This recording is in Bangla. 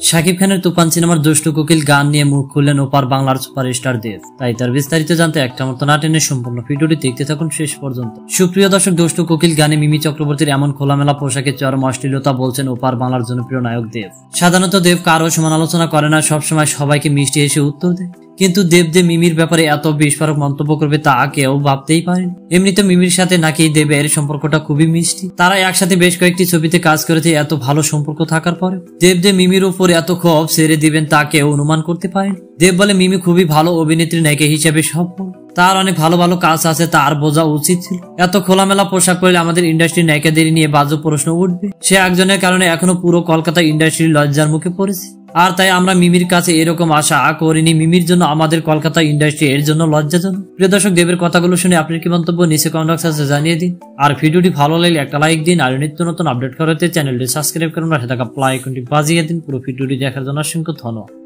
শাকিব খানের তুফান সিনেমার দুষ্টু কোকিল গান নিয়ে মুখ খুললেন ওপার বাংলার সুপারস্টার দেব। তাই তার বিস্তারিত জানতে একটা মতো না টেনে সম্পূর্ণ ভিডিওটি দেখতে থাকুন শেষ পর্যন্ত। সুপ্রিয় দর্শক, দুষ্টু কোকিল গানে মিমি চক্রবর্তীর এমন খোলামেলা পোশাকে চরম অশ্লীলতা বলছেন ওপার বাংলার জনপ্রিয় নায়ক দেব। সাধারণত দেব কারো সমালোচনা করে না, সবসময় সবাইকে মিষ্টি এসে উত্তর দেয়, কিন্তু দেব যে মিমির ব্যাপারে এত বিস্ফোরক মন্তব্য করবে তা কেউ ভাবতেই পারেনি। এমনিতে মিমির সাথে নাকি দেবের সম্পর্কটা খুবই মিষ্টি। তারা একসাথে বেশ কয়েকটি ছবিতে কাজ করেছে। এত ভালো সম্পর্ক থাকার পরে দেব যে মিমির উপর এত ক্ষোভ ছেড়ে দিবেন তা কেউ অনুমান করতে পারেনি। দেব বলে, মিমি খুবই ভালো অভিনেত্রী নায়িকা হিসেবে সফল, তার অনেক ভালো ভালো কাজ আছে, তার বোঝা উচিত ছিল। এত খোলামেলা পোশাক পরলে আমাদের ইন্ডাস্ট্রির নায়িকাদের নিয়ে বাজে প্রশ্ন উঠবে। সে একজনের কারণে এখনো পুরো কলকাতা ইন্ডাস্ট্রি লজ্জার মুখে পড়েছে, আর তাই আমরা মিমির কাছে এরকম আশা করিনি। মিমির জন্য আমাদের কলকাতা ইন্ডাস্ট্রি এর জন্য লজ্জাজনক। প্রিয় দর্শক, দেবের কথাগুলো শুনে আপনার কি মন্তব্য নিচে কমেন্ট বক্সে জানিয়ে দিন। আর ভিডিওটি ভালো লাগলে একটা লাইক দিন, আর নিত্য নতুন আপডেট করাতে চ্যানেলটি সাবস্ক্রাইব করুন, পাশে থাকা বেল আইকনটি বাজিয়ে দিন। পুরো ভিডিওটি দেখার জন্য অসংখ্য ধন্যবাদ।